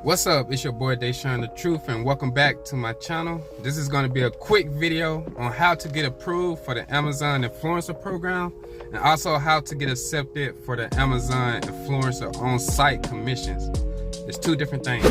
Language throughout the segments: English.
What's up? It's your boy Deshaun the Truth, and welcome back to my channel. This is going to be a quick video on how to get approved for the Amazon Influencer Program, and also how to get accepted for the Amazon Influencer on-site commissions. It's two different things.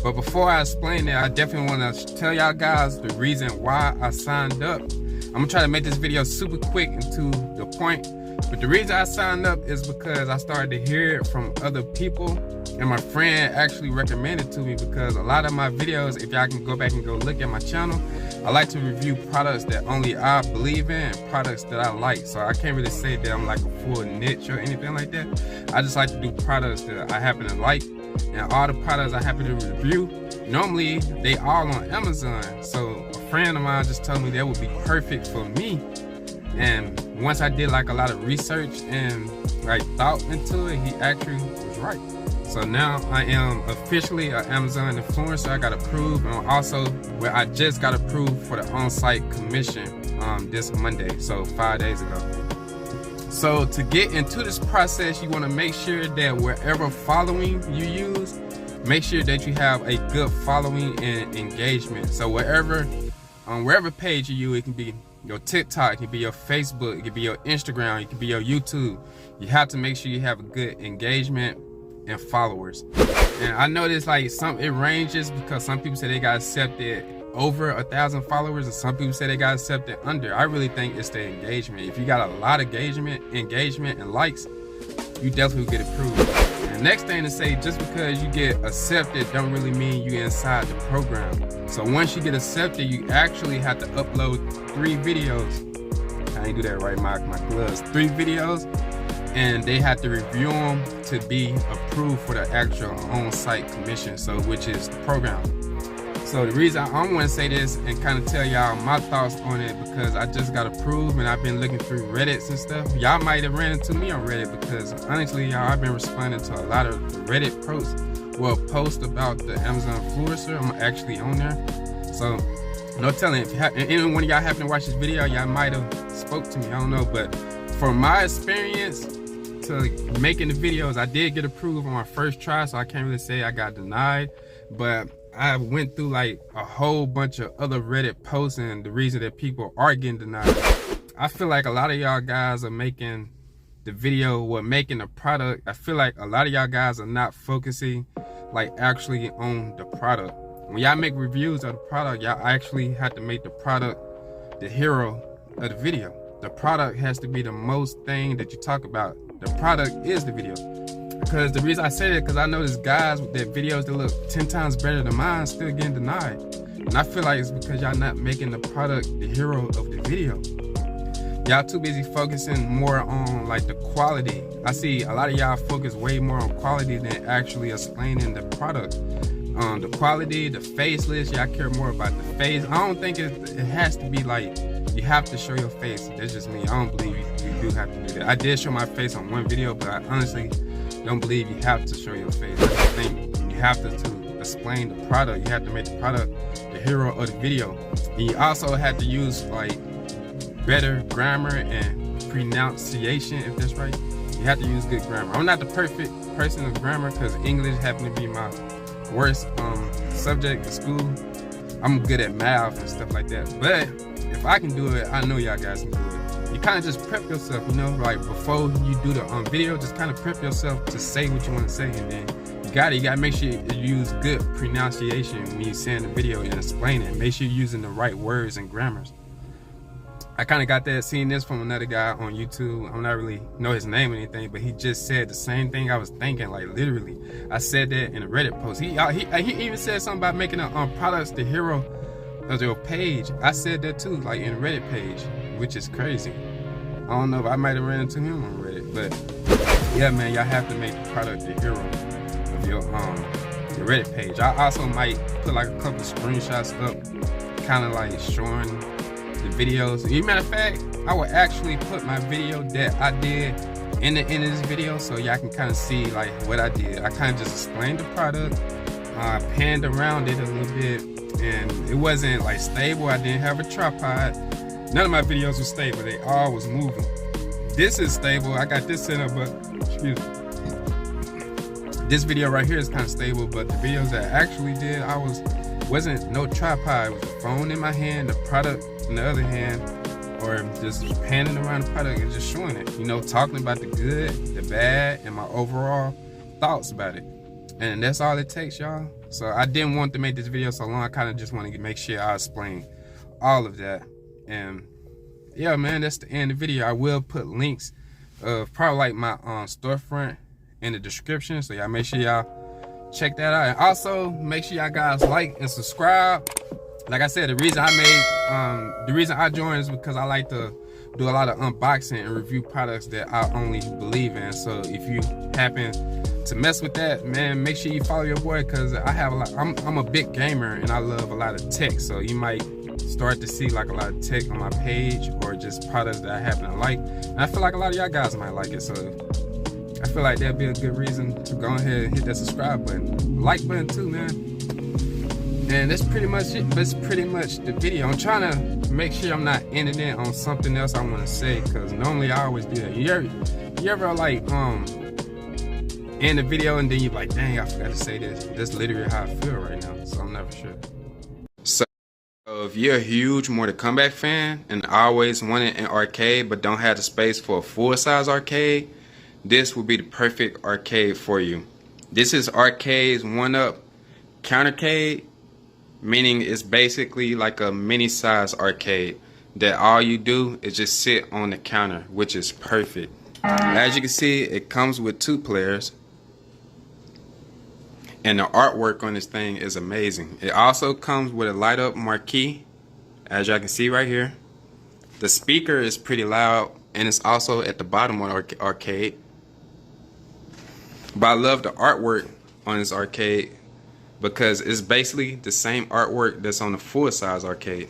But before I explain that, I definitely want to tell y'all guys the reason why I signed up. I'm going to try to make this video super quick and to the point. But the reason I signed up is because I started to hear it from other people, and my friend actually recommended to me, because a lot of my videos, if y'all can go back and go look at my channel, I like to review products that only I believe in and products that I like. So I can't really say that I'm like a full niche or anything like that. I just like to do products that I happen to like, and all the products I happen to review, normally they all on Amazon. So a friend of mine just told me that would be perfect for me. And once I did like a lot of research and like thought into it, he actually was right. So now I am officially an Amazon influencer. I got approved, and also I just got approved for the on-site commission this Monday, so 5 days ago. So to get into this process, you want to make sure that wherever following you use, make sure that you have a good following and engagement. So wherever page you use, it can be your TikTok, it can be your Facebook, it can be your Instagram, it can be your YouTube. You have to make sure you have a good engagement and followers. And I noticed like it ranges, because some people say they got accepted over 1,000 followers, and some people say they got accepted under. I really think it's the engagement. If you got a lot of engagement and likes, you definitely get approved. And the next thing to say, just because you get accepted don't really mean you inside the program. So once you get accepted, you actually have to upload 3 videos. I ain't do that right, my gloves. 3 videos, and they have to review them to be approved for the actual on-site commission, so which is the program. So the reason I want to say this and kind of tell y'all my thoughts on it, because I just got approved and I've been looking through Reddits and stuff. Y'all might have ran into me on Reddit, because honestly, y'all, I've been responding to a lot of Reddit posts. Well, posts about the Amazon influencer. I'm actually on there. So no telling, if any one of y'all happen to watch this video, y'all might have spoke to me. I don't know, but from my experience to making the videos, I did get approved on my first try, so I can't really say I got denied. But I went through like a whole bunch of other Reddit posts, and the reason that people are getting denied. I feel like a lot of y'all guys are making the video or making the product. I feel like a lot of y'all guys are not focusing like actually on the product. When y'all make reviews of the product, y'all actually have to make the product the hero of the video. The product has to be the most thing that you talk about. The product is the video. Because the reason I say that, because I notice guys with their videos that look 10 times better than mine still getting denied. And I feel like it's because y'all not making the product the hero of the video. Y'all too busy focusing more on like the quality. I see a lot of y'all focus way more on quality than actually explaining the product. The quality, the faceless, y'all care more about the face. I don't think it has to be like you have to show your face. That's just me. I don't believe you do have to do that. I did show my face on one video, but I honestly don't believe you have to show your face. I think you have to explain the product. You have to make the product the hero of the video. And you also have to use like better grammar and pronunciation, if that's right. You have to use good grammar. I'm not the perfect person of grammar, because English happened to be my worst subject in school. I'm good at math and stuff like that, but if I can do it, I know y'all guys can do it. You kind of just prep yourself, you know, like before you do the video, just kind of prep yourself to say what you want to say, and then you gotta make sure you use good pronunciation when you send the video and explain it. Make sure you're using the right words and grammars. I kind of got that, seeing this from another guy on YouTube. I'm not really know his name or anything, but he just said the same thing I was thinking, like literally. I said that in a Reddit post. He even said something about making products the hero of your page. I said that too, like in a Reddit page, which is crazy. I don't know if I might have ran into him on Reddit, but yeah, man, y'all have to make the product the hero of your Reddit page. I also might put like a couple screenshots up, kind of like showing the videos. As a matter of fact, I will actually put my video that I did in the end of this video, so y'all can kind of see like what I did. I kind of just explained the product, panned around it a little bit, and it wasn't like stable. I didn't have a tripod. None of my videos were stable. They all was moving. This is stable. I got this set up, but excuse me. This video right here is kind of stable, but the videos that I actually did, wasn't no tripod. It was a phone in my hand, the product in the other hand, or just panning around the product and just showing it, you know, talking about the good, the bad, and my overall thoughts about it. And that's all it takes, y'all. So I didn't want to make this video so long. I kind of just want to make sure I explain all of that. And yeah, man, that's the end of the video. I will put links of probably like my storefront in the description, so y'all make sure y'all check that out. And also make sure y'all guys like and subscribe. Like I said, the reason I joined is because I like to do a lot of unboxing and review products that I only believe in. So if you happen to mess with that, man, make sure you follow your boy, because I have a lot. I'm a big gamer and I love a lot of tech. So you might start to see like a lot of tech on my page, or just products that I happen to like. And I feel like a lot of y'all guys might like it. So I feel like that'd be a good reason to go ahead and hit that subscribe button, like button too, man. And that's pretty much it. That's pretty much the video. I'm trying to make sure I'm not ending it on something else I want to say, because normally I always do that. You ever like end the video and then you're like, dang, I forgot to say this. That's literally how I feel right now. So I'm never sure. So if you're a huge Mortal Kombat fan and always wanted an arcade but don't have the space for a full-size arcade, this would be the perfect arcade for you. This is Arcade's one-up countercade, meaning it's basically like a mini-size arcade that all you do is just sit on the counter, which is perfect. As you can see, it comes with 2 players, and the artwork on this thing is amazing. It also comes with a light-up marquee, as y'all can see right here. The speaker is pretty loud, and it's also at the bottom of the arcade. But I love the artwork on this arcade because it's basically the same artwork that's on the full-size arcade,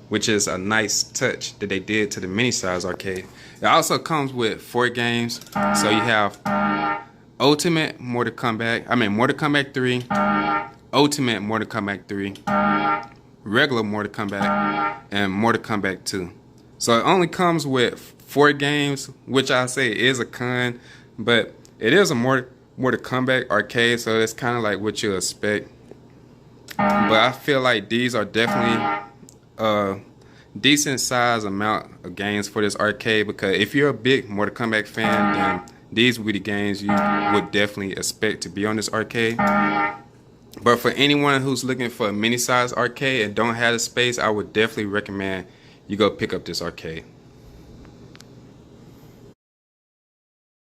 which is a nice touch that they did to the mini-size arcade. It also comes with 4 games. So you have Ultimate Mortal Kombat 3, Ultimate Mortal Kombat 3, regular Mortal Kombat, and Mortal Kombat 2. So it only comes with 4 games, which I say is a con, but it is a Mortal Kombat arcade, so it's kind of like what you expect. But I feel like these are definitely a decent size amount of games for this arcade, because if you're a big Mortal Kombat fan, then these would be the games you would definitely expect to be on this arcade. But for anyone who's looking for a mini-size arcade and don't have the space, I would definitely recommend you go pick up this arcade.